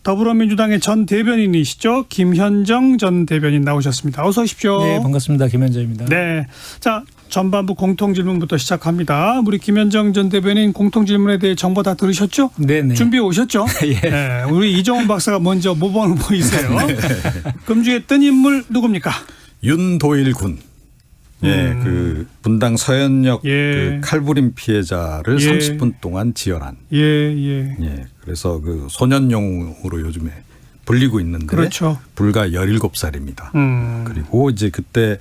더불어민주당의 전 대변인이시죠. 김현정 전 대변인 나오셨습니다. 어서 오십시오. 네, 반갑습니다. 김현정입니다. 네, 자 전반부 공통질문부터 시작합니다. 우리 김현정 전 대변인 공통질문에 대해 정보 다 들으셨죠? 네네. 준비해 오셨죠? 예. 네, 우리 이종훈 박사가 먼저 모범을 보이세요. 금주에 뜬 인물 누굽니까? 윤도일 군. 예, 그 분당 서현역 그 칼부림 피해자를 30분 동안 지혈한. 예, 그래서 그 소년용으로 요즘에 불리고 있는데. 그렇죠. 불과 17살입니다. 그리고 이제 그때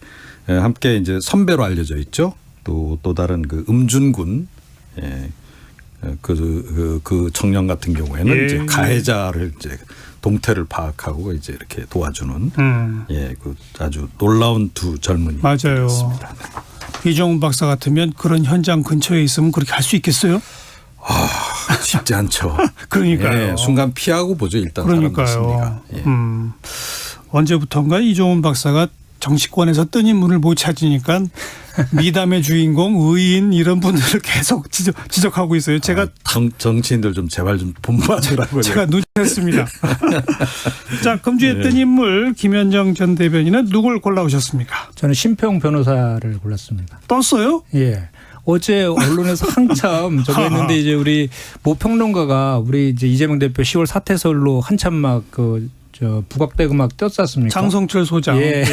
함께 이제 선배로 알려져 있죠. 또 다른 그 음준군. 예, 그 청년 같은 경우에는 이제 가해자를 이제 동태를 파악하고 이제 이렇게 도와주는 그 아주 놀라운 두 젊은이. 맞아요. 이종훈 박사 같으면 그런 현장 근처에 있으면 그렇게 할 수 있겠어요? 쉽지 않죠. 그러니까요. 예, 순간 피하고 보죠. 일단 그러니까요. 예. 언제부턴가 이종훈 박사가 정치권에서 뜬 인물을 못 찾으니까 미담의 주인공, 의인 이런 분들을 계속 지적하고 있어요. 제가 정치인들 좀 제발 좀 본받으라고요. 제가 눈치챘습니다. 자, 금주에 뜬 인물 김현정 전 대변인은 누굴 골라오셨습니까? 저는 심평 변호사를 골랐습니다. 떴어요? 예. 어제 언론에서 한참 저거 했는데 이제 우리 모 평론가가 우리 이제 이재명 대표 10월 사퇴설로 한참 막 부각되고 막 떴었습니까? 장성철 소장. 예.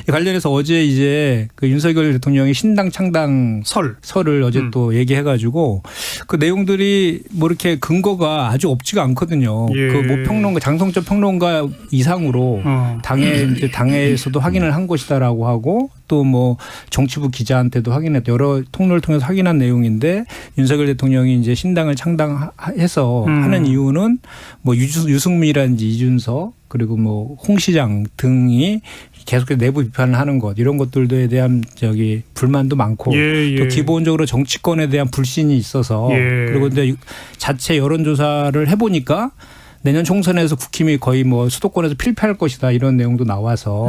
관련해서 어제 이제 그 윤석열 대통령이 신당 창당 설을 어제 또 얘기해가지고 그 내용들이 뭐 이렇게 근거가 아주 없지가 않거든요. 예. 그 뭐 평론가 장성철 평론가 이상으로 당에서도 확인을 한 것이다라고 하고 또 뭐 정치부 기자한테도 확인했고 여러 통로를 통해서 확인한 내용인데 윤석열 대통령이 이제 신당을 창당해서 하는 이유는 뭐 유승민이라든지 이준석 그리고 뭐 홍 시장 등이 계속해서 내부 비판을 하는 것 이런 것들에 대한 불만도 많고 또 기본적으로 정치권에 대한 불신이 있어서 그리고 이제 자체 여론조사를 해보니까 내년 총선에서 국힘이 거의 뭐 수도권에서 필패할 것이다 이런 내용도 나와서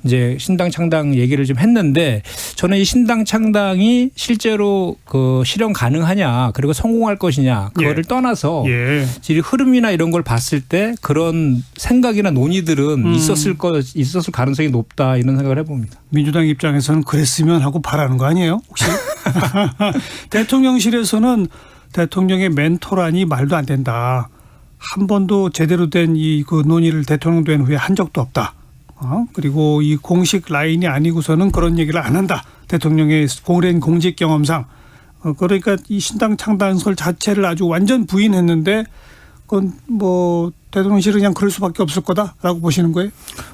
이제 신당 창당 얘기를 좀 했는데 저는 이 신당 창당이 실제로 그 실현 가능하냐 그리고 성공할 것이냐 그거를 떠나서 이 흐름이나 이런 걸 봤을 때 그런 생각이나 논의들은 있었을 가능성이 높다 이런 생각을 해봅니다. 민주당 입장에서는 그랬으면 하고 바라는 거 아니에요? 혹시? 대통령실에서는 대통령의 멘토라니 말도 안 된다. 한 번도 제대로 된 그 논의를 대통령 된 후에 한 적도 없다. 그리고 이 공식 라인이 아니고서는 그런 얘기를 안 한다. 대통령의 오랜 공직 경험상. 그러니까 이 신당 창당설 자체를 아주 완전 부인했는데 그건 뭐 대통령실은 그냥 그럴 수밖에 없을 거다라고 보시는 거예요?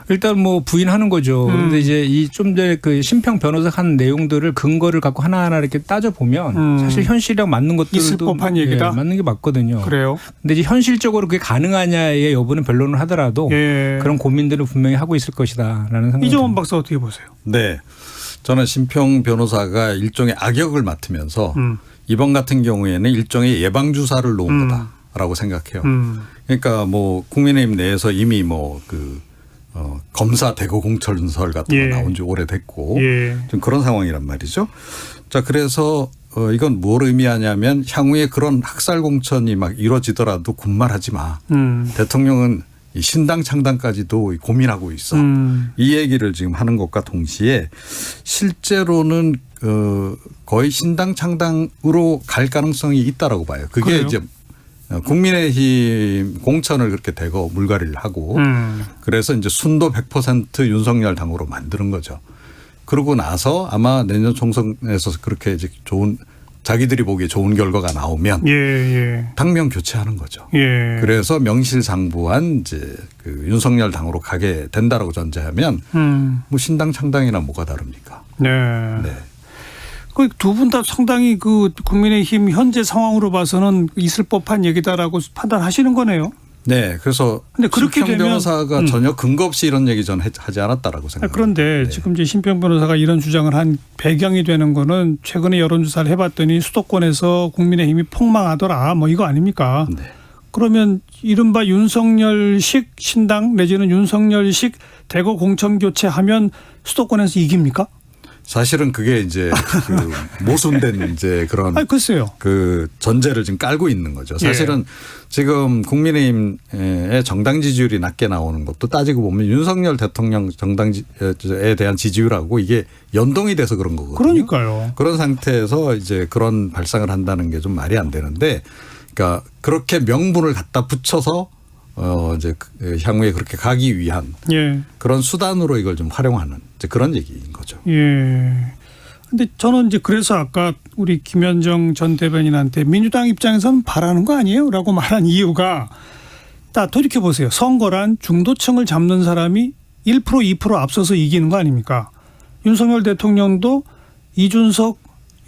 일단 뭐 부인하는 거죠. 그런데 이제 이 좀 전에 그 심평 변호사가 한 내용들을 근거를 갖고 하나하나 이렇게 따져보면 사실 현실이랑 맞는 것들도 있을 법한 얘기다. 맞는 게 맞거든요. 그래요. 근데 이제 현실적으로 그게 가능하냐의 여부는 변론을 하더라도 그런 고민들을 분명히 하고 있을 것이다라는 생각이 이종훈 박사 어떻게 보세요? 네. 저는 심평 변호사가 일종의 악역을 맡으면서 이번 같은 경우에는 일종의 예방주사를 놓은 거다라고 생각해요. 그러니까 뭐 국민의힘 내에서 이미 뭐 검사 대거 공천설 같은 거 나온 지 오래됐고 좀 그런 상황이란 말이죠. 자, 그래서 이건 뭘 의미하냐면 향후에 그런 학살 공천이 막 이루어지더라도 군말하지 마. 대통령은 이 신당 창당까지도 고민하고 있어. 이 얘기를 지금 하는 것과 동시에 실제로는 거의 신당 창당으로 갈 가능성이 있다라고 봐요. 그게 그래요? 이제 국민의힘 공천을 그렇게 대거 물갈이를 하고 그래서 이제 순도 100% 윤석열 당으로 만드는 거죠. 그러고 나서 아마 내년 총선에서 그렇게 이제 자기들이 보기에 좋은 결과가 나오면 당명 교체하는 거죠. 그래서 명실상부한 이제 그 윤석열 당으로 가게 된다라고 전제하면 뭐 신당 창당이나 뭐가 다릅니까? 네. 그 두 분 다 상당히 그 국민의힘 현재 상황으로 봐서는 있을 법한 얘기다라고 판단하시는 거네요. 네, 그래서 근데 그렇게 심평 변호사가 전혀 근거 없이 이런 얘기 전 하지 않았다라고 생각합니다. 그런데 지금 이제 심평 변호사가 이런 주장을 한 배경이 되는 거는 최근에 여론조사를 해봤더니 수도권에서 국민의힘이 폭망하더라, 뭐 이거 아닙니까? 네. 그러면 이른바 윤석열식 신당 내지는 윤석열식 대거 공천 교체하면 수도권에서 이깁니까? 사실은 그게 이제 그 모순된 이제 그런 글쎄요. 그 전제를 지금 깔고 있는 거죠. 사실은 지금 국민의힘의 정당 지지율이 낮게 나오는 것도 따지고 보면 윤석열 대통령 정당에 대한 지지율하고 이게 연동이 돼서 그런 거거든요. 그러니까요. 그런 상태에서 이제 그런 발상을 한다는 게 좀 말이 안 되는데, 그러니까 그렇게 명분을 갖다 붙여서 이제 향후에 그렇게 가기 위한 그런 수단으로 이걸 좀 활용하는 이제 그런 얘기인 거죠. 예. 근데 저는 이제 그래서 아까 우리 김현정 전 대변인한테 민주당 입장에서는 바라는 거 아니에요? 라고 말한 이유가 딱 돌이켜 보세요. 선거란 중도층을 잡는 사람이 1% 2% 앞서서 이기는 거 아닙니까? 윤석열 대통령도 이준석,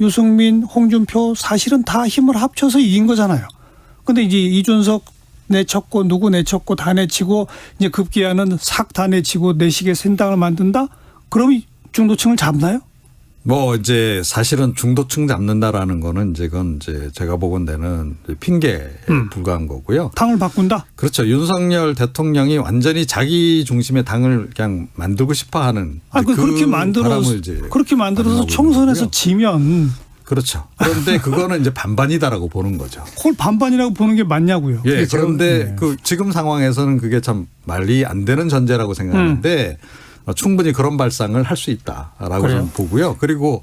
유승민, 홍준표 사실은 다 힘을 합쳐서 이긴 거잖아요. 근데 이제 이준석 내쳤고 누구 내쳤고 다 내치고 이제 급기야는 싹 다 내치고 내식의 신당을 만든다? 그럼 중도층을 잡나요? 뭐 이제 사실은 중도층 잡는다라는 거는 이제 그건 이제 제가 보건대는 핑계에 불과한 거고요. 당을 바꾼다? 그렇죠. 윤석열 대통령이 완전히 자기 중심의 당을 그냥 만들고 싶어하는. 그렇게 만들어서 총선에서 지면. 그렇죠. 그런데 그거는 이제 반반이다라고 보는 거죠. 그걸 반반이라고 보는 게 맞냐고요. 예. 그런데 그 지금 상황에서는 그게 참 말이 안 되는 전제라고 생각하는데 충분히 그런 발상을 할 수 있다라고 저는 보고요. 그리고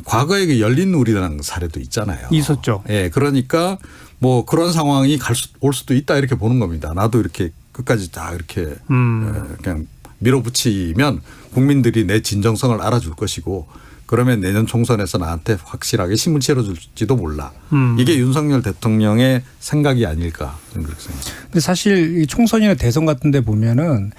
과거에 그 열린 우리당 사례도 있잖아요. 있었죠. 예. 그러니까 뭐 그런 상황이 올 수도 있다 이렇게 보는 겁니다. 나도 이렇게 끝까지 다 이렇게 그냥 밀어붙이면 국민들이 내 진정성을 알아줄 것이고 그러면 내년 총선에서 나한테 확실하게 힘을 실어줄지도 몰라. 이게 윤석열 대통령의 생각이 아닐까 저는 그렇게 생각합니다. 근데 사실 이 총선이나 대선 같은 데 보면은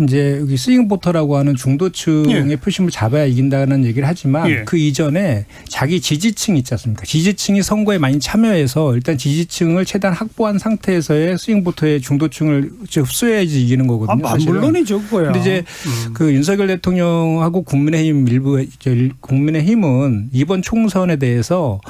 이제 여기 스윙보터라고 하는 중도층의 표심을 잡아야 이긴다는 얘기를 하지만 그 이전에 자기 지지층 있지 않습니까? 지지층이 선거에 많이 참여해서 일단 지지층을 최대한 확보한 상태에서의 스윙보터의 중도층을 흡수해야지 이기는 거거든요. 물론이죠, 그거야. 근데 이제 그 윤석열 대통령하고 국민의힘 국민의힘은 이번 총선에 대해서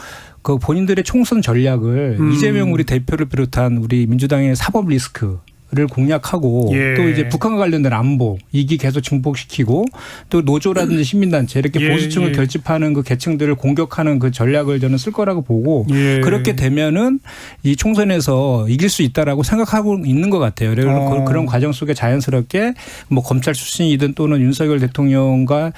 그 본인들의 총선 전략을 이재명 우리 대표를 비롯한 우리 민주당의 사법 리스크 를 공략하고 또 이제 북한과 관련된 안보 이기 계속 증폭시키고 또 노조라든지 시민단체 이렇게 보수층을 결집하는 그 계층들을 공격하는 그 전략을 저는 쓸 거라고 보고 그렇게 되면은 이 총선에서 이길 수 있다라고 생각하고 있는 것 같아요. 그런 과정 속에 자연스럽게 뭐 검찰 출신이든 또는 윤석열 대통령과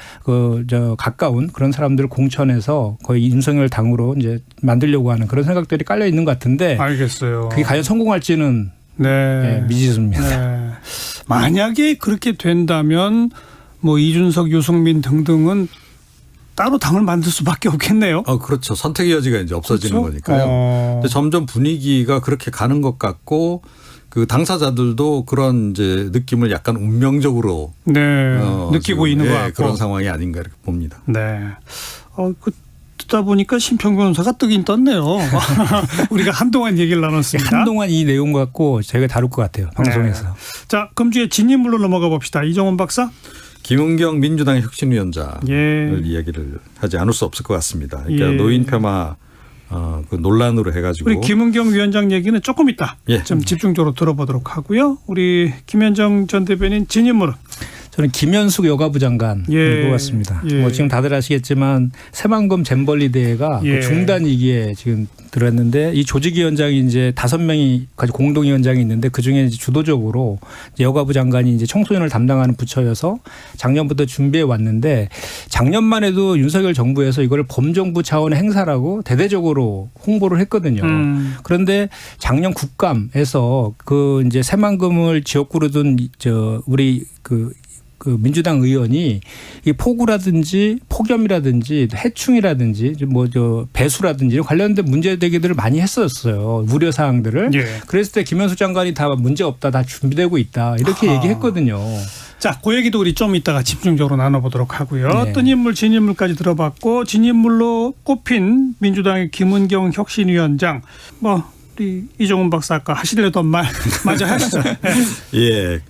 가까운 그런 사람들을 공천해서 거의 윤석열 당으로 이제 만들려고 하는 그런 생각들이 깔려 있는 것 같은데. 알겠어요. 그게 과연 성공할지는. 네, 미지수입니다. 네. 만약에 그렇게 된다면 뭐 이준석, 유승민 등등은 따로 당을 만들 수밖에 없겠네요. 그렇죠. 선택의 여지가 이제 없어지는 거니까요. 근데 점점 분위기가 그렇게 가는 것 같고 그 당사자들도 그런 이제 느낌을 약간 운명적으로 느끼고 있는 것 같고 그런 상황이 아닌가 이렇게 봅니다. 네. 듣다 보니까 심평 변호사가 뜨긴 떴네요. 우리가 한동안 얘기를 나눴습니다. 한동안 이 내용 갖고 저희가 다룰 것 같아요. 방송에서. 자, 금주의 진인물로 넘어가 봅시다. 이정원 박사. 김은경 민주당의 혁신위원장을 이야기를 하지 않을 수 없을 것 같습니다. 그러니까 노인 폄하 그 논란으로 해가지고. 우리 김은경 위원장 얘기는 조금 이따 좀 집중적으로 들어보도록 하고요. 우리 김현정 전 대변인 진인물은. 저는 김현숙 여가부 장관 것 같습니다. 뭐 지금 다들 아시겠지만 새만금 잼벌리 대회가 그 중단 위기에 지금 들어왔는데 이 조직위원장이 이제 5명이 가지고 공동위원장이 있는데 그 중에 이제 주도적으로 이제 여가부 장관이 이제 청소년을 담당하는 부처여서 작년부터 준비해 왔는데 작년만 해도 윤석열 정부에서 이걸 범정부 차원의 행사라고 대대적으로 홍보를 했거든요. 그런데 작년 국감에서 그 이제 새만금을 지역구로 둔 우리 그 민주당 의원이 이 폭우라든지 폭염이라든지 해충이라든지 배수라든지 관련된 문제 제기들을 많이 했었어요. 우려 사항들을. 그랬을 때 김현숙 장관이 다 문제 없다, 다 준비되고 있다 이렇게 얘기했거든요. 자, 그 얘기도 우리 좀 이따가 집중적으로 나눠보도록 하고요. 뜬 인물, 진인물까지 들어봤고 진인물로 꼽힌 민주당의 김은경 혁신위원장 우리 이종훈 박사 아까 하시려던 말 마저 하시죠.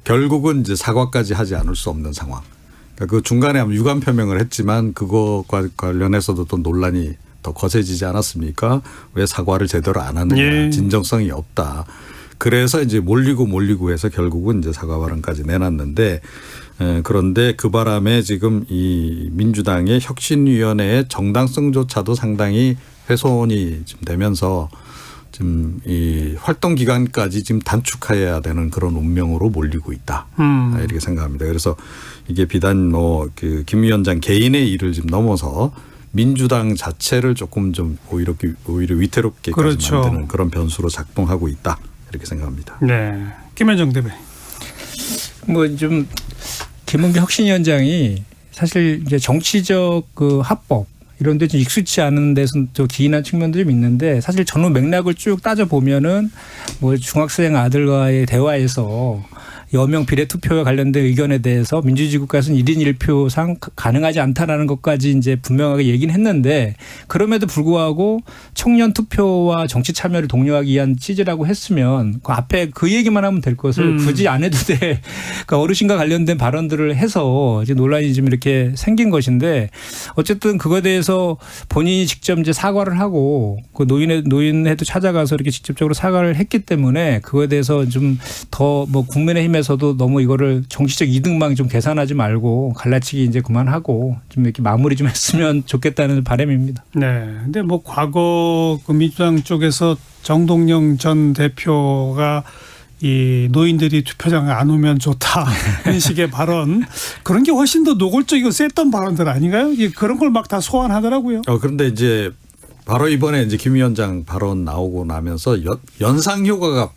결국은 이제 사과까지 하지 않을 수 없는 상황. 그러니까 그 중간에 유감 표명을 했지만 그거과 관련해서도 또 논란이 더 거세지지 않았습니까? 왜 사과를 제대로 안 하느냐. 진정성이 없다. 그래서 이제 몰리고 해서 결국은 이제 사과 발언까지 내놨는데 그런데 그 바람에 지금 이 민주당의 혁신위원회의 정당성조차도 상당히 훼손이 지금 되면서 지금 이 활동 기간까지 지금 단축해야 되는 그런 운명으로 몰리고 있다. 이렇게 생각합니다. 그래서 이게 비단 뭐 그 김 위원장 개인의 일을 지금 넘어서 민주당 자체를 조금 좀 오히려 위태롭게까지 그렇죠. 만드는 그런 변수로 작동하고 있다. 이렇게 생각합니다. 네. 김현정 대변인. 뭐 좀 김은경 혁신위원장이 사실 이제 정치적 그 합법 이런 데 좀 익숙치 않은 데서 또 기인한 측면도 좀 있는데 사실 전후 맥락을 쭉 따져 보면은 뭐 중학생 아들과의 대화에서 여명 비례 투표와 관련된 의견에 대해서 민주주의 국가에서는 1인 1표상 가능하지 않다라는 것까지 이제 분명하게 얘기는 했는데 그럼에도 불구하고 청년 투표와 정치 참여를 독려하기 위한 취지라고 했으면 그 앞에 그 얘기만 하면 될 것을 굳이 안 해도 돼. 그러니까 어르신과 관련된 발언들을 해서 이제 논란이 좀 이렇게 생긴 것인데 어쨌든 그거에 대해서 본인이 직접 이제 사과를 하고 그 노인회도 찾아가서 이렇게 직접적으로 사과를 했기 때문에 그거에 대해서 좀 더 뭐 국민의힘에서도 너무 이거를 정치적 이득만 좀 계산하지 말고 갈라치기 이제 그만하고 좀 이렇게 마무리 좀 했으면 좋겠다는 바람입니다. 네. 근데 뭐 과거 그 민주당 쪽에서 정동영 전 대표가 이 노인들이 투표장에 안 오면 좋다 이런 식의 발언 그런 게 훨씬 더 노골적이고 셌던 발언들 아닌가요? 그런 걸 막 다 소환하더라고요. 그런데 이제 바로 이번에 이제 김 위원장 발언 나오고 나면서 연상 효과가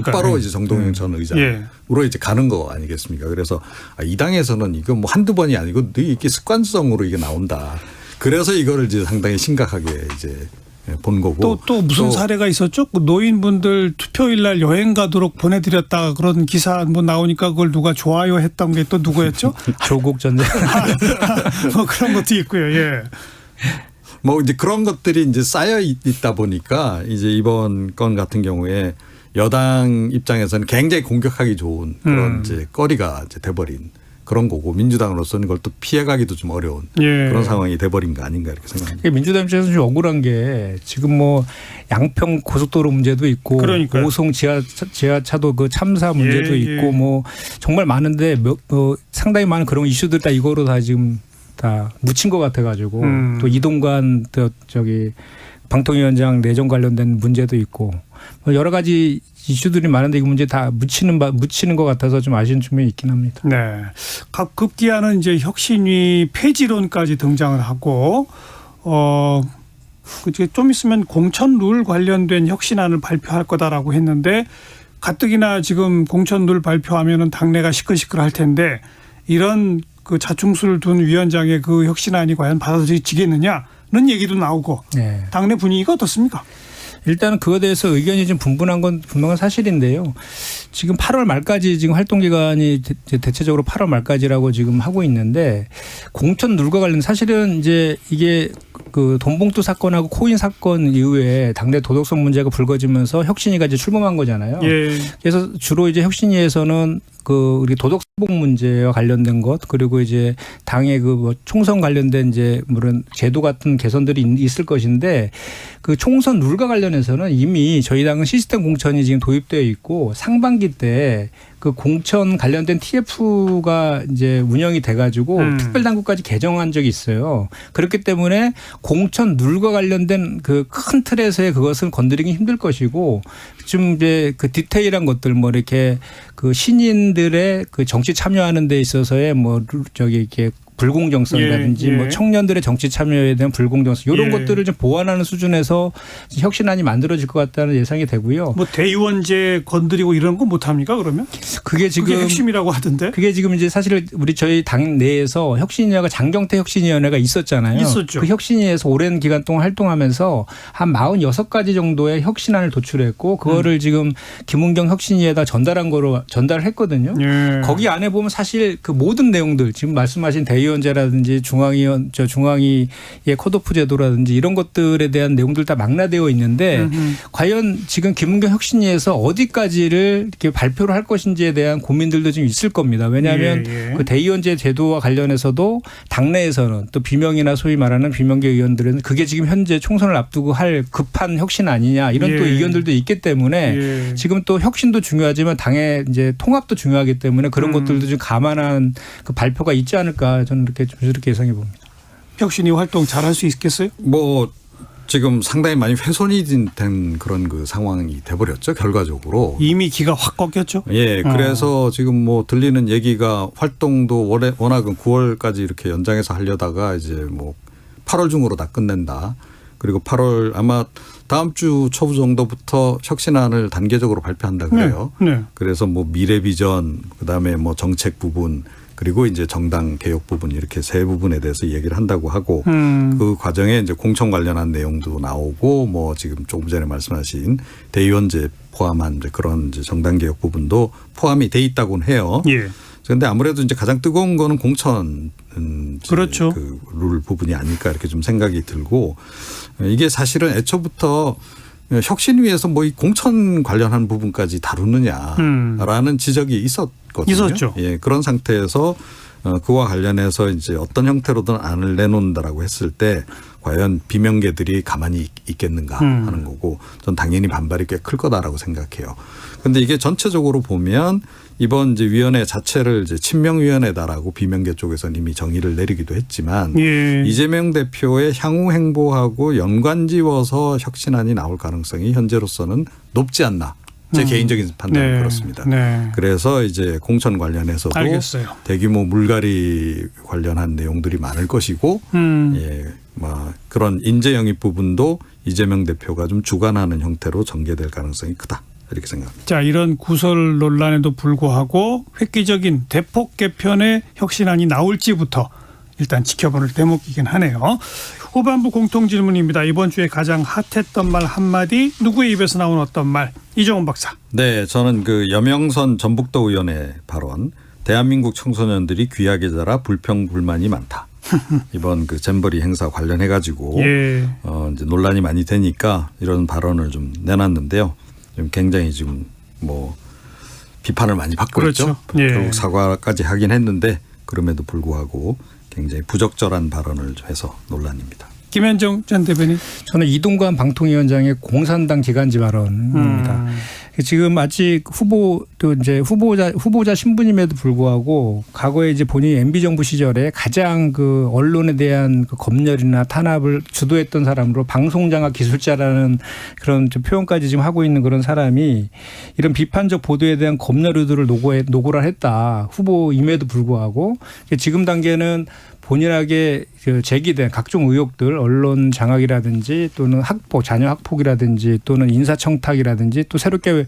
바로 이제 정동영 전 의장으로 이제 가는 거 아니겠습니까? 그래서 이 당에서는 이거 뭐 한두 번이 아니고 이게 습관성으로 이게 나온다. 그래서 이거를 이제 상당히 심각하게 이제 본 거고. 또 무슨 사례가 있었죠? 노인분들 투표일 날 여행 가도록 보내드렸다 그런 기사 한번 나오니까 그걸 누가 좋아요 했던 게 또 누구였죠? 조국 전 뭐 그런 것도 있고요. 예. 뭐 이제 그런 것들이 이제 쌓여 있다 보니까 이제 이번 건 같은 경우에 여당 입장에서는 굉장히 공격하기 좋은 그런 이제 거리가 이제 돼버린 그런 거고 민주당으로서는 그걸 또 피해가기도 좀 어려운 그런 상황이 돼버린 거 아닌가 이렇게 생각합니다. 민주당 입장에서는 좀 억울한 게 지금 뭐 양평 고속도로 문제도 있고 그러니까요. 오송 지하차도 그 참사 문제도 있고 뭐 정말 많은데 상당히 많은 그런 이슈들 다 이거로 다 지금 다 묻힌 것 같아가지고 또 이동관 저기 방통위원장 내정 관련된 문제도 있고 여러 가지 이슈들이 많은데 이 문제 다 묻히는 것 같아서 좀 아쉬운 측면이 있긴 합니다. 네. 급기야는 이제 혁신위 폐지론까지 등장을 하고 그게 좀 있으면 공천 룰 관련된 혁신안을 발표할 거다라고 했는데 가뜩이나 지금 공천 룰 발표하면은 당내가 시끌시끌할 텐데 이런 그 자충수를 둔 위원장의 그 혁신안이 과연 받아들여지겠느냐는 얘기도 나오고 당내 분위기가 어떻습니까? 일단은 그거에 대해서 의견이 좀 분분한 건 분명한 사실인데요. 지금 8월 말까지 지금 활동 기간이 대체적으로 8월 말까지라고 지금 하고 있는데 공천 룰과 관련 사실은 이제 이게 그 돈봉투 사건하고 코인 사건 이후에 당내 도덕성 문제가 불거지면서 혁신위가 이제 출범한 거잖아요. 그래서 주로 이제 혁신위에서는 그 우리 도덕성 문제와 관련된 것 그리고 이제 당의 그 뭐 총선 관련된 이제 물론 제도 같은 개선들이 있을 것인데 그 총선 룰과 관련해서는 이미 저희 당은 시스템 공천이 지금 도입되어 있고 상반기 때 그 공천 관련된 TF가 이제 운영이 돼가지고 특별당국까지 개정한 적이 있어요. 그렇기 때문에 공천 룰과 관련된 그 큰 틀에서의 그것은 건드리기 힘들 것이고 좀 이제 그 디테일한 것들 뭐 이렇게 그 신인들의 그 정치 참여하는 데 있어서의 뭐 저기 이렇게 불공정성이라든지 뭐 청년들의 정치 참여에 대한 불공정성 이런 것들을 좀 보완하는 수준에서 혁신안이 만들어질 것 같다는 예상이 되고요. 뭐 대의원제 건드리고 이런 거 못 합니까 그러면? 그게 핵심이라고 하던데. 그게 지금 이제 사실 저희 당 내에서 혁신위원회가 장경태 혁신위원회가 있었잖아요. 있었죠. 그 혁신위에서 오랜 기간 동안 활동하면서 한 46가지 정도의 혁신안을 도출했고 그거를 지금 김은경 혁신위에다 전달했거든요. 거기 안에 보면 사실 그 모든 내용들 지금 말씀하신 대의 대의원제라든지 중앙위의 컷오프 제도라든지 이런 것들에 대한 내용들 다 망라되어 있는데 과연 지금 김은경 혁신위에서 어디까지를 이렇게 발표를 할 것인지에 대한 고민들도 좀 있을 겁니다. 왜냐하면 그 대의원제 제도와 관련해서도 당내에서는 또 비명이나 소위 말하는 비명계 의원들은 그게 지금 현재 총선을 앞두고 할 급한 혁신 아니냐 이런 또 의견들도 있기 때문에 지금 또 혁신도 중요하지만 당의 이제 통합도 중요하기 때문에 그런 것들도 좀 감안한 그 발표가 있지 않을까 저는 이렇게 예상해 봅니다. 혁신이 활동 잘할 수 있겠어요? 뭐 지금 상당히 많이 훼손이 된 그런 그 상황이 돼버렸죠. 결과적으로. 이미 기가 확 꺾였죠. 예. 그래서 지금 뭐 들리는 얘기가 활동도 워낙은 9월까지 이렇게 연장해서 하려다가 이제 뭐 8월 중으로 다 끝낸다. 그리고 8월 아마 다음 주 초부 정도부터 혁신안을 단계적으로 발표한다 그래요. 네. 그래서 뭐 미래 비전, 그다음에 뭐 정책 부분, 그리고 이제 정당 개혁 부분 이렇게 세 부분에 대해서 얘기를 한다고 하고 그 과정에 이제 공천 관련한 내용도 나오고 뭐 지금 조금 전에 말씀하신 대의원제 포함한 이제 그런 이제 정당 개혁 부분도 포함이 돼 있다고는 해요. 예. 그런데 아무래도 이제 가장 뜨거운 거는 공천 그렇죠. 그 룰 부분이 아닐까 이렇게 좀 생각이 들고 이게 사실은 애초부터 혁신위에서 뭐 이 공천 관련한 부분까지 다루느냐라는 지적이 있었거든요. 있었죠. 예, 그런 상태에서 그와 관련해서 이제 어떤 형태로든 안을 내놓는다라고 했을 때 과연 비명계들이 가만히 있겠는가 하는 거고 전 당연히 반발이 꽤 클 거다라고 생각해요. 그런데 이게 전체적으로 보면 이번 이제 위원회 자체를 이제 친명위원회다라고 비명계 쪽에서는 이미 정의를 내리기도 했지만 이재명 대표의 향후 행보하고 연관지어서 혁신안이 나올 가능성이 현재로서는 높지 않나. 제 개인적인 판단은 그렇습니다. 네. 그래서 이제 공천 관련해서도 알겠어요. 대규모 물갈이 관련한 내용들이 많을 것이고 예, 뭐 그런 인재 영입 부분도 이재명 대표가 좀 주관하는 형태로 전개될 가능성이 크다. 이렇게 생각합니다. 자, 이런 구설 논란에도 불구하고 획기적인 대폭 개편의 혁신안이 나올지부터 일단 지켜볼 대목이긴 하네요. 후반부 공통질문입니다. 이번 주에 가장 핫했던 말 한마디, 누구의 입에서 나온 어떤 말, 이종훈 박사. 네, 저는 그 여명선 전북도 의원의 발언, 대한민국 청소년들이 귀하게 자라 불평불만이 많다. 이번 그 잼버리 행사 관련해 가지고 이제 논란이 많이 되니까 이런 발언을 좀 내놨는데요. 지금 굉장히 지금 뭐 비판을 많이 받고 있죠. 결국 사과까지 하긴 했는데 그럼에도 불구하고 굉장히 부적절한 발언을 해서 논란입니다. 김현정 전 대변인. 저는 이동관 방통위원장의 공산당 기간지 발언입니다. 지금 아직 후보자 신분임에도 불구하고 과거에 이제 본인이 MB 정부 시절에 가장 그 언론에 대한 그 검열이나 탄압을 주도했던 사람으로 방송장악 기술자라는 그런 표현까지 지금 하고 있는 그런 사람이 이런 비판적 보도에 대한 검열 의도를 노골화 했다. 후보임에도 불구하고 지금 단계는 본인에게 제기된 각종 의혹들, 언론 장악이라든지 또는 자녀 학폭이라든지 또는 인사청탁이라든지 또 새롭게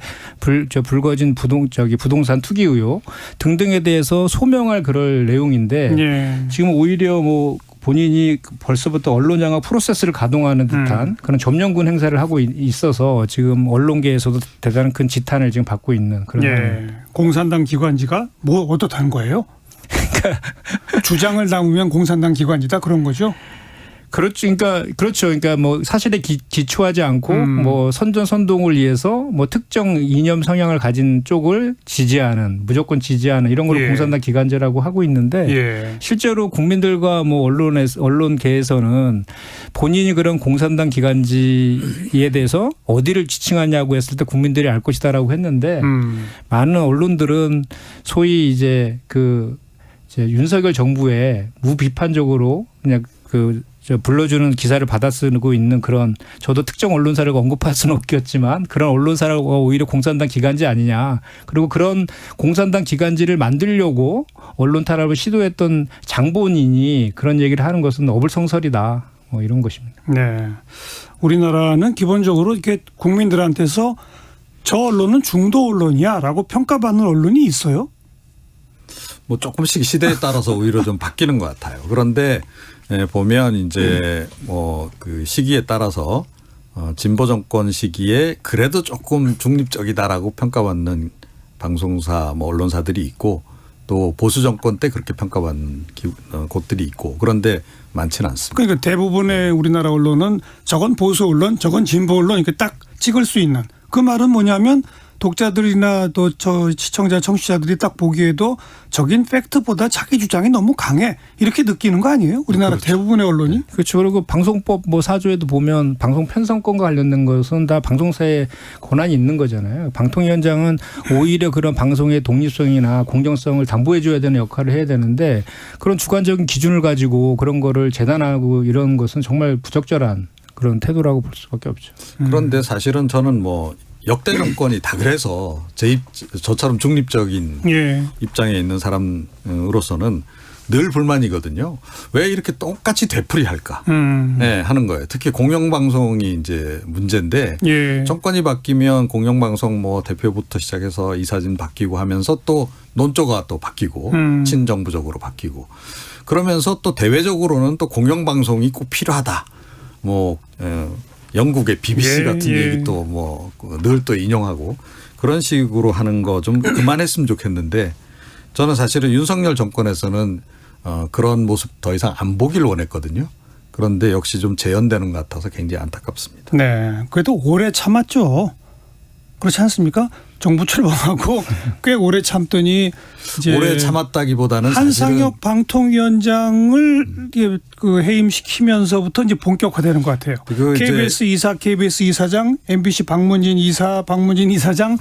불거진 부동산 투기 의혹 등등에 대해서 소명할 그럴 내용인데 지금 오히려 뭐 본인이 벌써부터 언론 장악 프로세스를 가동하는 듯한 그런 점령군 행사를 하고 있어서 지금 언론계에서도 대단한 큰 지탄을 지금 받고 있는 그런 공산당 기관지가 뭐 어떻다는 거예요? 주장을 담으면 공산당 기관이다 그런 거죠? 그렇죠. 그러니까 뭐 사실에 기초하지 않고 뭐 선전선동을 위해서 뭐 특정 이념 성향을 가진 쪽을 지지하는 무조건 지지하는 이런 걸 공산당 기관제라고 하고 있는데 실제로 국민들과 뭐 언론계에서는 본인이 그런 공산당 기관지에 대해서 어디를 지칭하냐고 했을 때 국민들이 알 것이다라고 했는데 많은 언론들은 소위 이제 윤석열 정부에 무비판적으로 그냥 불러주는 기사를 받아 쓰고 있는 그런 저도 특정 언론사를 언급할 수는 없겠지만 그런 언론사가 오히려 공산당 기관지 아니냐. 그리고 그런 공산당 기관지를 만들려고 언론 탄압을 시도했던 장본인이 그런 얘기를 하는 것은 어불성설이다. 뭐 이런 것입니다. 네. 우리나라는 기본적으로 이렇게 국민들한테서 저 언론은 중도 언론이야라고 평가받는 언론이 있어요? 뭐 조금씩 시대에 따라서 오히려 좀 바뀌는 것 같아요. 그런데 보면 이제 뭐 그 시기에 따라서 진보 정권 시기에 그래도 조금 중립적이다라고 평가받는 방송사 뭐 언론사들이 있고 또 보수 정권 때 그렇게 평가받는 곳들이 있고 그런데 많지는 않습니다. 그러니까 대부분의 우리나라 언론은 저건 보수 언론, 저건 진보 언론 이렇게 딱 찍을 수 있는 그 말은 뭐냐면 독자들이나 또 저 시청자, 청취자들이 딱 보기에도 저긴 팩트보다 자기 주장이 너무 강해 이렇게 느끼는 거 아니에요? 우리나라 그렇죠. 대부분의 언론이. 그렇죠. 그리고 방송법 뭐 4조에도 보면 방송 편성권과 관련된 것은 다 방송사에 권한이 있는 거잖아요. 방통위원장은 오히려 그런 방송의 독립성이나 공정성을 담보해 줘야 되는 역할을 해야 되는데 그런 주관적인 기준을 가지고 그런 거를 재단하고 이런 것은 정말 부적절한 그런 태도라고 볼 수밖에 없죠. 그런데 사실은 저는 뭐 역대 정권이 다 그래서 저처럼 중립적인 예. 입장에 있는 사람으로서는 늘 불만이거든요. 왜 이렇게 똑같이 되풀이할까? 네, 하는 거예요. 특히 공영방송이 이제 문제인데 예. 정권이 바뀌면 공영방송 뭐 대표부터 시작해서 이사진 바뀌고 하면서 또 논조가 또 바뀌고 친정부적으로 바뀌고 그러면서 또 대외적으로는 또 공영방송이 꼭 필요하다. 뭐 영국의 BBC 예, 같은 예. 얘기 또 뭐 늘 또 인용하고 그런 식으로 하는 거 좀 그만했으면 좋겠는데 저는 사실은 윤석열 정권에서는 그런 모습 더 이상 안 보길 원했거든요. 그런데 역시 좀 재현되는 것 같아서 굉장히 안타깝습니다. 네. 그래도 오래 참았죠. 그렇지 않습니까? 정부 출범하고 꽤 오래 참더니 이제 오래 참았다기보다는 사실은 한상혁 방통위원장을 그 해임시키면서부터 이제 본격화되는 것 같아요. KBS 이사, KBS 이사장, MBC 박문진 이사, 박문진 이사장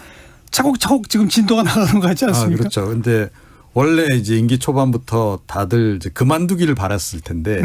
차곡차곡 지금 진도가 나가는 것 같지 않습니까? 그렇죠. 그런데 원래 이제 임기 초반부터 다들 이제 그만두기를 바랐을 텐데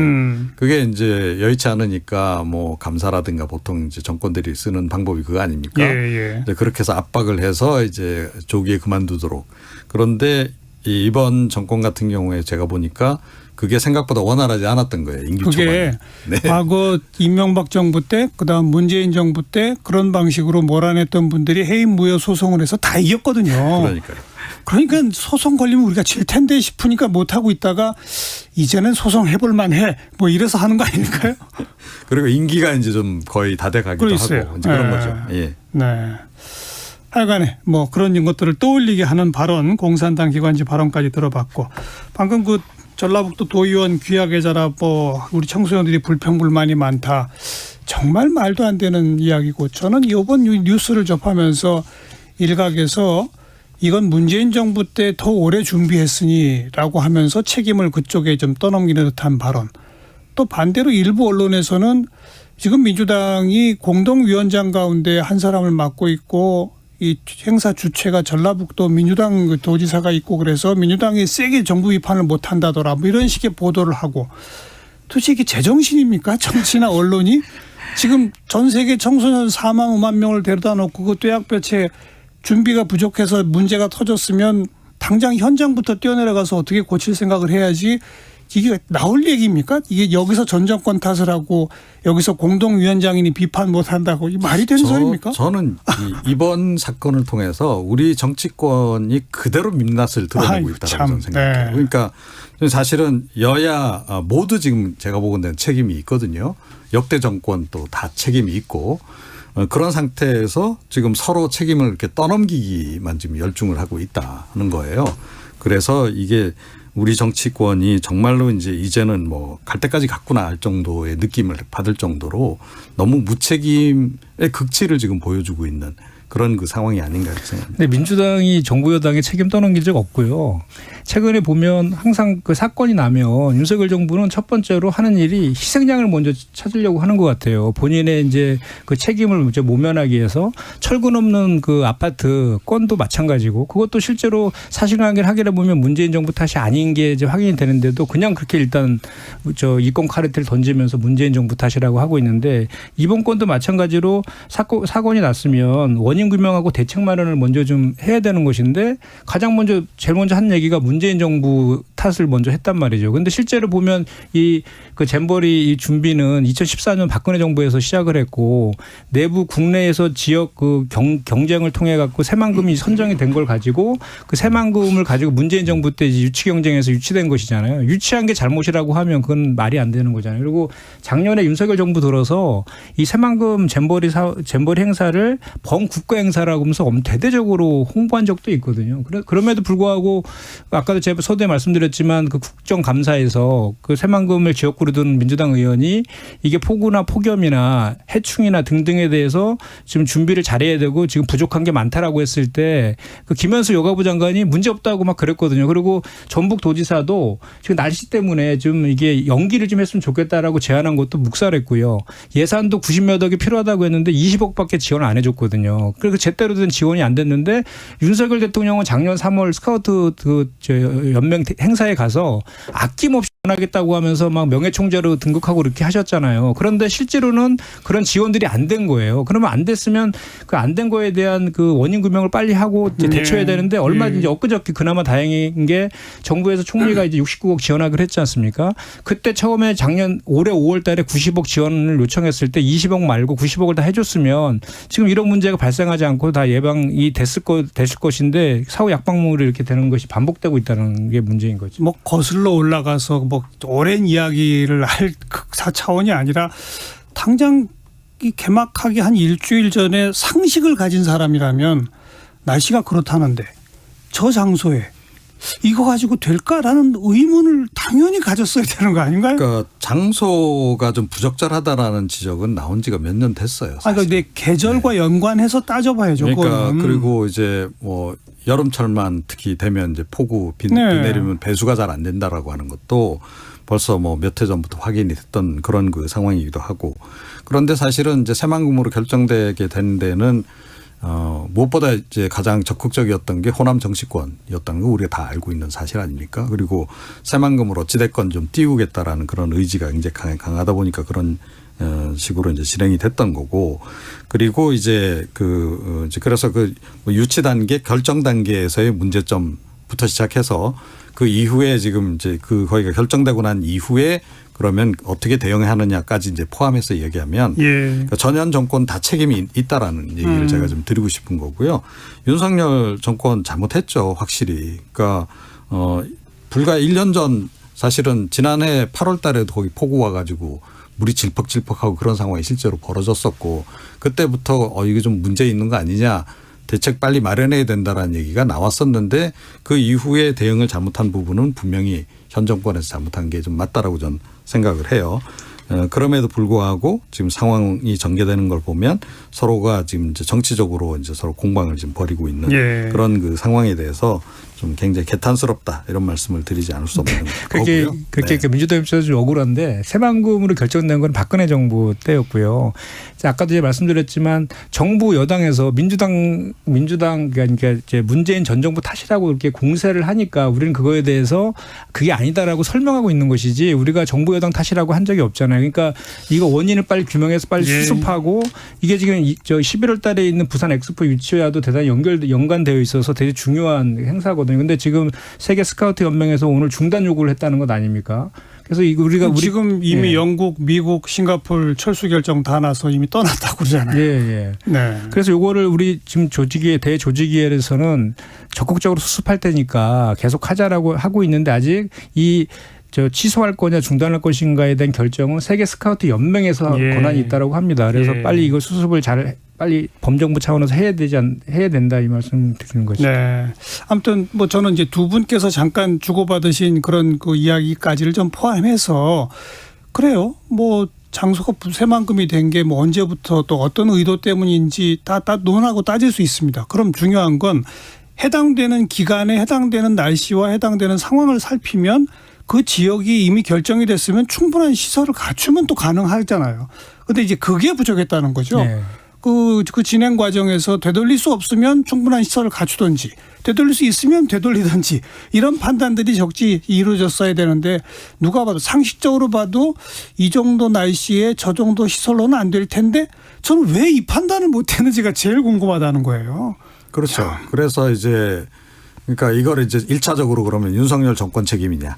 그게 이제 여의치 않으니까 뭐 감사라든가 보통 이제 정권들이 쓰는 방법이 그거 아닙니까? 예. 이제 그렇게 해서 압박을 해서 이제 조기에 그만두도록. 그런데 이번 정권 같은 경우에 제가 보니까 그게 생각보다 원활하지 않았던 거예요. 임기 그게 초반에. 네. 과거 이명박 정부 때 그다음 문재인 정부 때 그런 방식으로 몰아냈던 분들이 해임 무효 소송을 해서 다 이겼거든요. 그러니까요. 그러니까 소송 걸리면 우리가 질 텐데 싶으니까 못하고 있다가 이제는 소송 해볼 만해 뭐 이래서 하는 거 아닐까요? 그리고 임기가 이제 좀 거의 다 돼 가기도 하고 이제 그런 거죠. 예. 네. 하여간에 뭐 그런 것들을 떠올리게 하는 발언, 공산당 기관지 발언까지 들어봤고 방금 그 전라북도 도의원 귀하계자라 뭐 우리 청소년들이 불평불만이 많다. 정말 말도 안 되는 이야기고 저는 이번 뉴스를 접하면서 일각에서 이건 문재인 정부 때 더 오래 준비했으니라고 하면서 책임을 그쪽에 좀 떠넘기는 듯한 발언. 또 반대로 일부 언론에서는 지금 민주당이 공동위원장 가운데 한 사람을 맡고 있고 이 행사 주체가 전라북도 민주당 도지사가 있고 그래서 민주당이 세게 정부 비판을 못한다더라 뭐 이런 식의 보도를 하고 도대체 이게 제정신입니까? 정치나 언론이? 지금 전 세계 청소년 4만 5만 명을 데려다 놓고 그 떼약볕에 준비가 부족해서 문제가 터졌으면 당장 현장부터 뛰어내려가서 어떻게 고칠 생각을 해야지 이게 나올 얘기입니까? 이게 여기서 전 정권 탓을 하고 여기서 공동위원장이니 비판 못한다고 이 말이 되는 소리입니까? 저는 이번 사건을 통해서 우리 정치권이 그대로 민낯을 드러내고 있다고 저는 생각해요. 네. 그러니까 사실은 여야 모두 지금 제가 보건대는 책임이 있거든요. 역대 정권 또 다 책임이 있고 그런 상태에서 지금 서로 책임을 이렇게 떠넘기기만 지금 열중을 하고 있다는 거예요. 그래서 이게 우리 정치권이 정말로 이제는 뭐 갈 때까지 갔구나 할 정도의 느낌을 받을 정도로 너무 무책임의 극치를 지금 보여주고 있는 그런 그 상황이 아닌가 생각합니다. 근데 민주당이 정부 여당에 책임 떠넘긴 적 없고요. 최근에 보면 항상 그 사건이 나면 윤석열 정부는 첫 번째로 하는 일이 희생양을 먼저 찾으려고 하는 것 같아요. 본인의 이제 그 책임을 이제 모면하기 위해서 철근 없는 그 아파트 건도 마찬가지고 그것도 실제로 사실관계를 확인해 보면 문재인 정부 탓이 아닌 게 이제 확인이 되는데도 그냥 그렇게 일단 저 이권 카르텔 던지면서 문재인 정부 탓이라고 하고 있는데 이번 건도 마찬가지로 사건이 났으면 원인 규명하고 대책 마련을 먼저 좀 해야 되는 것인데 가장 먼저 제일 먼저 한 얘기가 문재인 정부 탓을 먼저 했단 말이죠. 근데 실제로 보면 이 그 잼버리 이 준비는 2014년 박근혜 정부에서 시작을 했고 내부 국내에서 지역 그 경쟁을 통해 갖고 새만금이 선정이 된 걸 가지고 그 새만금을 가지고 문재인 정부 때 이제 유치 경쟁에서 유치된 것이잖아요. 유치한 게 잘못이라고 하면 그건 말이 안 되는 거잖아요. 그리고 작년에 윤석열 정부 들어서 이 새만금 잼버리 행사를 범국가 행사라고 하면서 대대적으로 홍보한 적도 있거든요. 그럼에도 불구하고 아까도 제가 서두에 말씀드렸지만 그 국정감사에서 그 새만금을 지역구로 둔 민주당 의원이 이게 폭우나 폭염이나 해충이나 등등에 대해서 지금 준비를 잘해야 되고 지금 부족한 게 많다라고 했을 때 그 김현수 여가부 장관이 문제 없다고 막 그랬거든요. 그리고 전북도지사도 지금 날씨 때문에 좀 이게 연기를 좀 했으면 좋겠다라고 제안한 것도 묵살했고요. 예산도 90몇 억이 필요하다고 했는데 20억밖에 지원을 안 해줬거든요. 그래서 제대로 된 지원이 안 됐는데 윤석열 대통령은 작년 3월 스카우트 연맹 행사에 가서 아낌없이 지원하겠다고 하면서 막 명예총재로 등극하고 이렇게 하셨잖아요. 그런데 실제로는 그런 지원들이 안 된 거예요. 그러면 안 됐으면 그 안 된 거에 대한 그 원인 규명을 빨리 하고 이제 대처해야 되는데 얼마 이제 엊그저께 그나마 다행인 게 정부에서 총리가 이제 69억 지원하기로 했지 않습니까? 그때 처음에 올해 5월 달에 90억 지원을 요청했을 때 20억 말고 90억을 다 해줬으면 지금 이런 문제가 발생하지 않고 다 예방이 됐을 것인데 사후 약방물이 이렇게 되는 것이 반복되고 있다는 게 문제인 거죠. 뭐 거슬러 올라가서 뭐 오랜 이야기를 할 4차원이 아니라 당장 이 개막하기 한 일주일 전에 상식을 가진 사람이라면 날씨가 그렇다는데 저 장소에 이거 가지고 될까라는 의문을 당연히 가졌어야 되는 거 아닌가요? 그러니까 장소가 좀 부적절하다라는 지적은 나온 지가 몇 년 됐어요. 사실. 그러니까 계절과 연관해서 따져봐야죠. 그러니까 그거는. 그리고 이제 뭐 여름철만 특히 되면 이제 폭우 비 내리면 배수가 잘 안 된다라고 하는 것도 벌써 뭐 몇 해 전부터 확인이 됐던 그런 그 상황이기도 하고 그런데 사실은 이제 새만금으로 결정되게 된 데는 무엇보다 이제 가장 적극적이었던 게 호남 정치권이었다는 거 우리가 다 알고 있는 사실 아닙니까? 그리고 새만금으로 어찌됐건 좀 띄우겠다라는 그런 의지가 굉장히 강하다 보니까 그런 식으로 이제 진행이 됐던 거고 그리고 이제 그래서 그 유치 단계 결정 단계에서의 문제점부터 시작해서 그 이후에 지금 이제 거기가 결정되고 난 이후에 그러면 어떻게 대응하느냐까지 이제 포함해서 얘기하면 그러니까 전현 정권 다 책임이 있다라는 얘기를 제가 좀 드리고 싶은 거고요. 윤석열 정권 잘못했죠, 확실히. 그러니까 불과 1년 전 사실은 지난해 8월 달에도 거기 폭우 와가지고 물이 질퍽질퍽하고 그런 상황이 실제로 벌어졌었고 그때부터 이게 좀 문제 있는 거 아니냐. 대책 빨리 마련해야 된다라는 얘기가 나왔었는데 그 이후에 대응을 잘못한 부분은 분명히 현 정권에서 잘못한 게 좀 맞다라고 저는 생각을 해요. 그럼에도 불구하고 지금 상황이 전개되는 걸 보면 서로가 지금 이제 정치적으로 이제 서로 공방을 지금 벌이고 있는 그런 그 상황에 대해서 좀 굉장히 개탄스럽다 이런 말씀을 드리지 않을 수 없는 거고요. 그렇게 민주당 입장에서 좀 억울한데 새만금으로 결정된 건 박근혜 정부 때였고요. 아까도 이제 말씀드렸지만 정부 여당에서 민주당 그러니까 이제 문재인 전 정부 탓이라고 이렇게 공세를 하니까 우리는 그거에 대해서 그게 아니다라고 설명하고 있는 것이지 우리가 정부 여당 탓이라고 한 적이 없잖아요. 그러니까 이거 원인을 빨리 규명해서 빨리 수습하고 이게 지금 11월 달에 있는 부산 엑스포 유치와도 대단히 연관되어 있어서 되게 중요한 행사거든요. 그런데 지금 세계 스카우트 연맹에서 오늘 중단 요구를 했다는 것 아닙니까? 그래서 우리가 지금 이미 영국, 미국, 싱가포르 철수 결정 다 나서 이미 떠났다고 그러잖아요. 예. 네. 그래서 요거를 우리 지금 대조직위에서는 적극적으로 수습할 테니까 계속 하자라고 하고 있는데 아직 취소할 거냐 중단할 것인가에 대한 결정은 세계 스카우트 연맹에서 권한이 있다고 합니다. 그래서 빨리 이거 수습을 빨리 범정부 차원에서 해야 된다 이 말씀 드리는 거죠. 네. 아무튼 뭐 저는 이제 두 분께서 잠깐 주고받으신 그런 그 이야기까지를 좀 포함해서 그래요. 뭐 장소가 새만금이 된 게 뭐 언제부터 또 어떤 의도 때문인지 다 논하고 따질 수 있습니다. 그럼 중요한 건 해당되는 기간에 해당되는 날씨와 해당되는 상황을 살피면 그 지역이 이미 결정이 됐으면 충분한 시설을 갖추면 또 가능하잖아요. 그런데 이제 그게 부족했다는 거죠. 네. 그 진행 과정에서 되돌릴 수 없으면 충분한 시설을 갖추든지 되돌릴 수 있으면 되돌리든지 이런 판단들이 적지 이루어졌어야 되는데 누가 봐도 상식적으로 봐도 이 정도 날씨에 저 정도 시설로는 안 될 텐데 저는 왜 이 판단을 못 했는지가 제일 궁금하다는 거예요. 그렇죠. 그래서 이제 그러니까 이걸 이제 1차적으로 그러면 윤석열 정권 책임이냐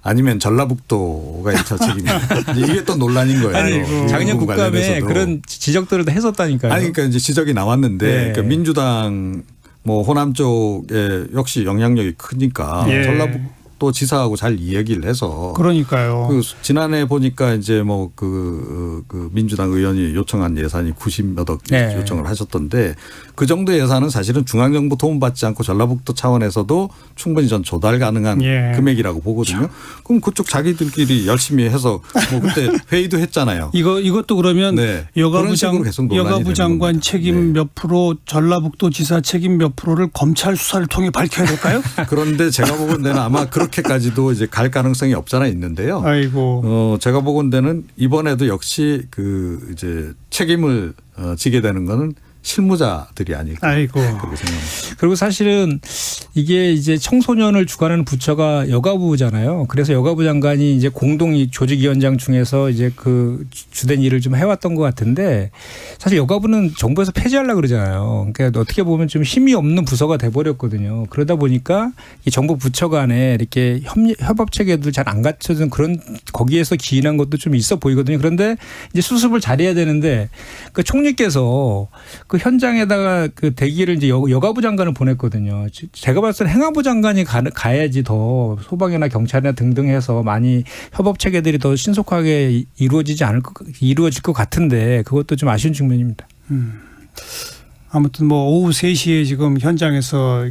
아니면 전라북도가 1차 책임이냐 이게 또 논란인 거예요. 아니, 작년 국감에 그런 지적들을 다 했었다니까요. 아니 그러니까 이제 지적이 나왔는데 네. 그러니까 민주당 뭐 호남 쪽에 역시 영향력이 크니까 예. 전라북도 지사하고 잘 이야기를 해서 그러니까요. 그 지난해 보니까 이제 뭐 그 민주당 의원이 요청한 예산이 90몇 억 네. 요청을 하셨던데 그 정도 예산은 사실은 중앙정부 도움받지 않고 전라북도 차원에서도 충분히 전 조달 가능한 예. 금액이라고 보거든요. 그럼 그쪽 자기들끼리 열심히 해서 뭐 그때 회의도 했잖아요. 이것도 그러면 네. 여가부, 그런 식으로 계속 논란이 여가부 되는 장관 겁니다. 책임 네. 몇 프로, 전라북도 지사 책임 몇 프로를 검찰 수사를 통해 밝혀야 될까요? 그런데 제가 보건대는 아마 그렇게까지도 이제 갈 가능성이 없잖아 있는데요. 아이고. 제가 보건대는 이번에도 역시 그 이제 책임을 지게 되는 거는 실무자들이 아닐까 아이고. 그렇게 생각합니다. 그리고 사실은 이게 이제 청소년을 주관하는 부처가 여가부잖아요. 그래서 여가부 장관이 이제 공동 조직위원장 중에서 이제 그 주된 일을 좀 해왔던 것 같은데 사실 여가부는 정부에서 폐지하려고 그러잖아요. 그러니까 어떻게 보면 좀 힘이 없는 부서가 돼버렸거든요. 그러다 보니까 이 정부 부처 간에 이렇게 협업 체계도 잘 안 갖춰진 그런 거기에서 기인한 것도 좀 있어 보이거든요. 그런데 이제 수습을 잘해야 되는데 그 총리께서 그 현장에다가 그 대기를 이제 여가부 장관을 보냈거든요. 제가 봤을 때 행안부 장관이 가야지 더 소방이나 경찰이나 등등 해서 많이 협업 체계들이 더 신속하게 이루어질 것 같은데 그것도 좀 아쉬운 측면입니다. 아무튼 뭐 오후 3시에 지금 현장에서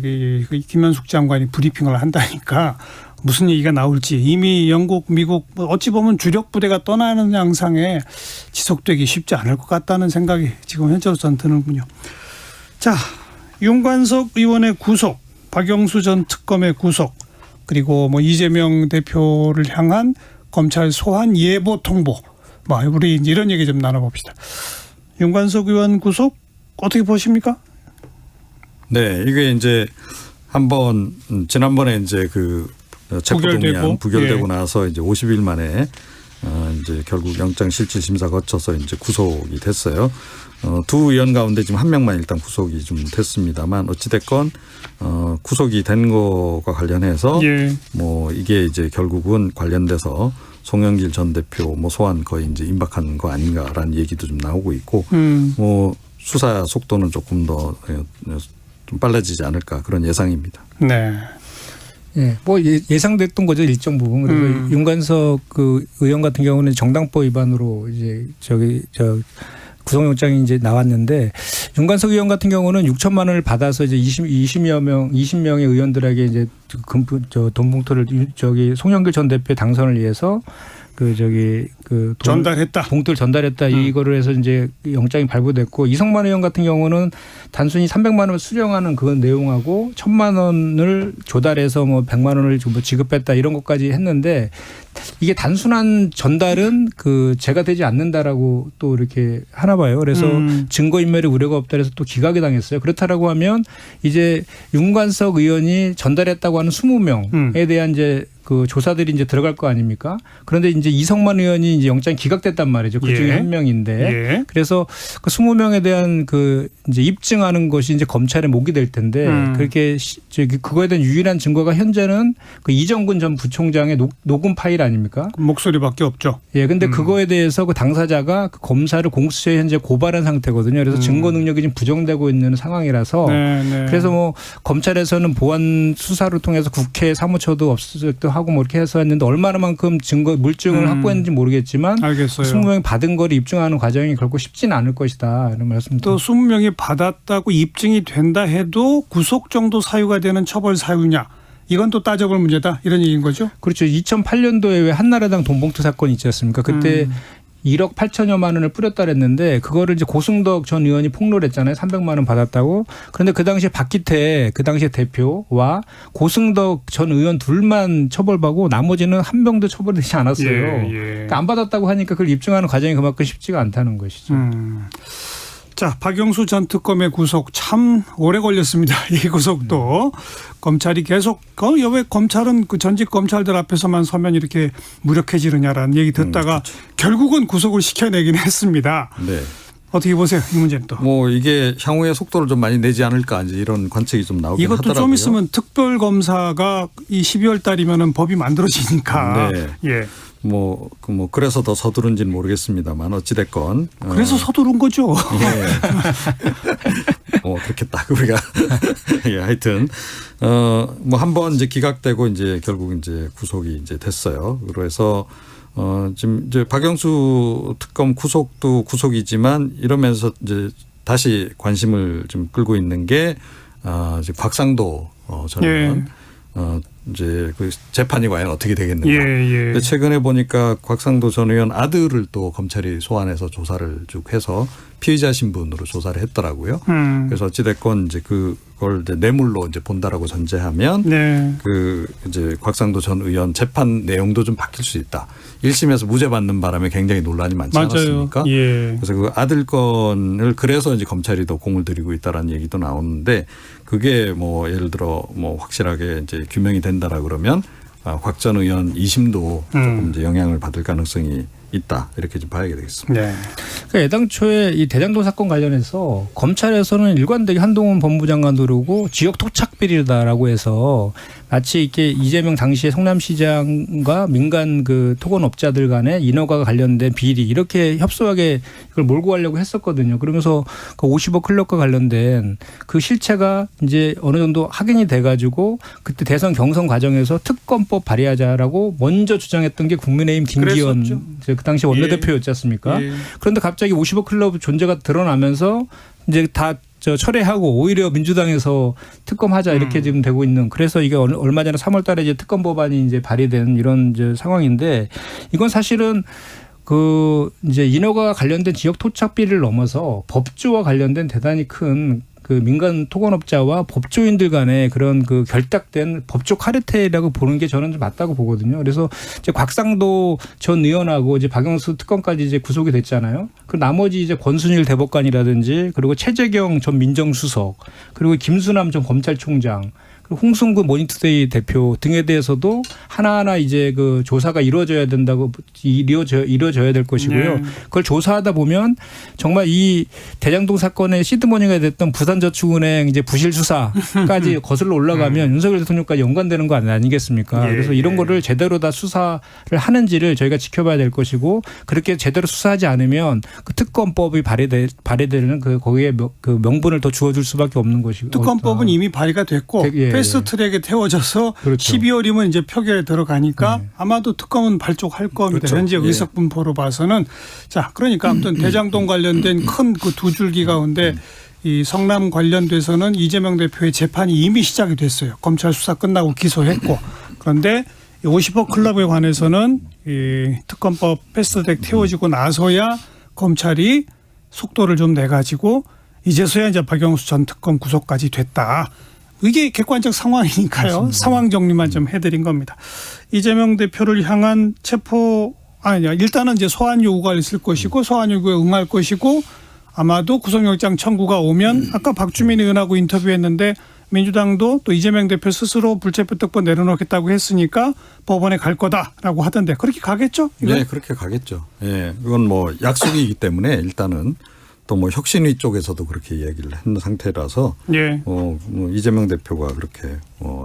김현숙 장관이 브리핑을 한다니까 무슨 얘기가 나올지 이미 영국, 미국 어찌 보면 주력 부대가 떠나는 양상에 지속되기 쉽지 않을 것 같다는 생각이 지금 현재로서는 드는군요. 자, 윤관석 의원의 구속, 박영수 전 특검의 구속, 그리고 뭐 이재명 대표를 향한 검찰 소환 예보 통보, 뭐 우리 이제 이런 얘기 좀 나눠봅시다. 윤관석 의원 구속 어떻게 보십니까? 네, 이게 이제 한번 지난번에 이제 그 체포동의안 부결되고 예. 나서 이제 50일 만에 이제 결국 영장실질심사 거쳐서 이제 구속이 됐어요. 두 의원 가운데 지금 한 명만 일단 구속이 좀 됐습니다만 어찌됐건 구속이 된 거와 관련해서 예. 뭐 이게 이제 결국은 관련돼서 송영길 전 대표 뭐 소환 거의 이제 임박한 거 아닌가라는 얘기도 좀 나오고 있고 뭐 수사 속도는 조금 더 좀 빨라지지 않을까 그런 예상입니다. 네. 예, 뭐 예상됐던 거죠 일정 부분. 그래서 윤관석 그 의원 같은 경우는 정당법 위반으로 이제 구속영장이 이제 나왔는데 윤관석 의원 같은 경우는 6천만 원을 받아서 이제 20명의 의원들에게 이제 돈 봉투를 송영길 전 대표의 당선을 위해서 전달했다. 봉투를 전달했다. 이거를 해서 이제 영장이 발부됐고 이성만 의원 같은 경우는 단순히 300만 원을 수령하는 그 내용하고 1,000만 원을 조달해서 뭐 100만 원을 지급했다 이런 것까지 했는데 이게 단순한 전달은 그 죄가 되지 않는다라고 또 이렇게 하나 봐요. 그래서 증거인멸의 우려가 없다 해서 또 기각이 당했어요. 그렇다라고 하면 이제 윤관석 의원이 전달했다고 하는 20명에 대한 이제 그 조사들이 이제 들어갈 거 아닙니까? 그런데 이제 이성만 의원이 이제 영장 기각됐단 말이죠. 그 중에 한 명인데. 예. 그래서 그 20명에 대한 그 이제 입증하는 것이 이제 검찰의 목이 될 텐데 그렇게 그거에 대한 유일한 증거가 현재는 그 이정근 전 부총장의 녹음 파일 아닙니까? 목소리밖에 없죠. 예. 근데 그거에 대해서 그 당사자가 그 검사를 공수처에 현재 고발한 상태거든요. 그래서 증거 능력이 지금 부정되고 있는 상황이라서 네. 그래서 뭐 검찰에서는 보안 수사를 통해서 국회 사무처도 없었도 하고 뭐 이렇게 해서 했는데 얼마나만큼 증거 물증을 확보했는지 모르겠지만 알겠어요. 20명이 받은 거를 입증하는 과정이 결코 쉽지는 않을 것이다 이런 말씀입니다. 또 20명이 받았다고 입증이 된다 해도 구속 정도 사유가 되는 처벌 사유냐. 이건 또 따져볼 문제다. 이런 얘기인 거죠. 그렇죠. 2008년도에 왜 한나라당 돈봉투 사건이 있지 않습니까? 그때 1억 8천여만 원을 뿌렸다 그랬는데 그거를 이제 고승덕 전 의원이 폭로를 했잖아요. 300만 원 받았다고. 그런데 그 당시에 박기태 그 당시에 대표와 고승덕 전 의원 둘만 처벌받고 나머지는 한 명도 처벌되지 않았어요. 예. 그러니까 안 받았다고 하니까 그걸 입증하는 과정이 그만큼 쉽지가 않다는 것이죠. 자, 박영수 전 특검의 구속 참 오래 걸렸습니다. 이 구속도 검찰이 계속 왜 검찰은 그 전직 검찰들 앞에서만 서면 이렇게 무력해지느냐라는 얘기 듣다가 그렇죠. 결국은 구속을 시켜내긴 했습니다. 네. 어떻게 보세요? 이 문제는 또. 뭐 이게 향후에 속도를 좀 많이 내지 않을까 이제 이런 관측이 좀 나오긴 이것도 하더라고요. 좀 있으면 특별 검사가 이 12월 달이면은 법이 만들어지니까. 네. 예. 그래서 더 서두른지는 모르겠습니다만 어찌 됐건. 그래서 서두른 거죠. 그렇게 딱 우리가 예, 하여튼 한번 이제 기각되고 이제 결국 이제 구속이 이제 됐어요. 그래서 지금 이제 박영수 특검 구속도 구속이지만 이러면서 이제 다시 관심을 좀 끌고 있는 게 이제 곽상도 전 의원. 이제 그 재판이 과연 어떻게 되겠는가. 근데 최근에 보니까 곽상도 전 의원 아들을 또 검찰이 소환해서 조사를 쭉 해서 피의자 신분으로 조사를 했더라고요. 그래서 어찌됐건 이제 그걸 이제 뇌물로 이제 본다라고 전제하면 그 이제 곽상도 전 의원 재판 내용도 좀 바뀔 수 있다. 1심에서 무죄 받는 바람에 굉장히 논란이 많지 않았습니까? 그래서 그 아들 건을 그래서 이제 검찰이 더 공을 들이고 있다라는 얘기도 나오는데 그게 뭐 예를 들어 뭐 확실하게 이제 규명이 된다라 그러면 곽 전 의원 2심도 조금 이제 영향을 받을 가능성이 있다 이렇게 좀 봐야 되겠습니다. 그러니까 애당초에 이 대장동 사건 관련해서 검찰에서는 일관되게 한동훈 법무장관 누르고 지역 토착 비리다라고 해서 마치 이렇게 이재명 당시에 성남시장과 민간 그 토건업자들 간에 인허가 관련된 비리 이렇게 협소하게 이걸 몰고 가려고 했었거든요. 그러면서 그 50억 클럽과 관련된 그 실체가 이제 어느 정도 확인이 돼가지고 그때 대선 경선 과정에서 특검법 발의하자라고 먼저 주장했던 게 국민의힘 김기현 그 당시 원내대표였지 않습니까? 그런데 갑자기 50억 클럽 존재가 드러나면서 이제 다 철회하고 오히려 민주당에서 특검하자 이렇게 지금 되고 있는 그래서 이게 얼마 전에 3월 달에 이제 특검 법안이 이제 발의된 이런 이제 상황인데 이건 사실은 그 이제 인허가 관련된 지역 토착 비리를 넘어서 법조와 관련된 대단히 큰 그 민간 토건업자와 법조인들 간의 그런 그 결탁된 법조 카르텔이라고 보는 게 저는 좀 맞다고 보거든요. 그래서 이제 곽상도 전 의원하고 이제 박영수 특검까지 이제 구속이 됐잖아요. 그 나머지 이제 권순일 대법관이라든지 그리고 최재경 전 민정수석 그리고 김수남 전 검찰총장 그리고 홍승구 모닝투데이 대표 등에 대해서도 하나하나 이제 그 조사가 이루어져야 된다고 이루어져야 될 것이고요. 그걸 조사하다 보면 정말 이 대장동 사건의 시드머니가 됐던 부산저축은행 이제 부실 수사까지 거슬러 올라가면 윤석열 대통령까지 연관되는 거 아니겠습니까? 그래서 이런 거를 제대로 다 수사를 하는지를 저희가 지켜봐야 될 것이고 그렇게 제대로 수사하지 않으면 그 특검법이 발의되는 그 거기에 그 명분을 더 주어줄 수밖에 없는 것이고. 특검법은 이미 발의가 됐고 패스트트랙에 태워져서 12월이면 이제 표결에 들어가니까 아마도 특검은 발족할 겁니다. 현재 의석 분포로 봐서는 자 그러니까 아무튼 대장동 관련된 큰 그 두 줄기 가운데 이 성남 관련돼서는 이재명 대표의 재판이 이미 시작이 됐어요. 검찰 수사 끝나고 기소했고 그런데 50억 클럽에 관해서는 이 특검법 패스트트랙 태워지고 나서야 검찰이 속도를 좀 내가지고 이제서야 이제 박영수 전 특검 구속까지 됐다. 이게 객관적 상황이니까요. 맞습니다. 상황 정리만 좀 해드린 겁니다. 이재명 대표를 향한 일단은 이제 소환 요구가 있을 것이고 소환 요구에 응할 것이고 아마도 구속영장 청구가 오면 아까 박주민 의원하고 인터뷰했는데 민주당도 또 이재명 대표 스스로 불체포 특권 내려놓겠다고 했으니까 법원에 갈 거다라고 하던데 그렇게 가겠죠? 이건? 네, 그렇게 가겠죠. 예, 이건 뭐 약속이기 때문에 일단은 또 뭐 혁신위 쪽에서도 그렇게 얘기를 했는 상태라서 뭐 이재명 대표가 그렇게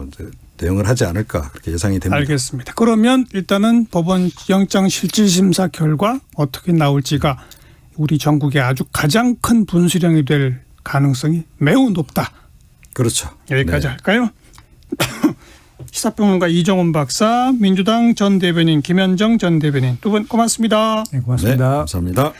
이제 대응을 하지 않을까 그렇게 예상이 됩니다. 알겠습니다. 그러면 일단은 법원 영장 실질심사 결과 어떻게 나올지가 우리 전국의 아주 가장 큰 분수령이 될 가능성이 매우 높다. 그렇죠. 여기까지 할까요? 시사평론가 이종훈 박사, 민주당 전 대변인 김현정 전 대변인 두 분 고맙습니다. 네, 고맙습니다. 네, 감사합니다.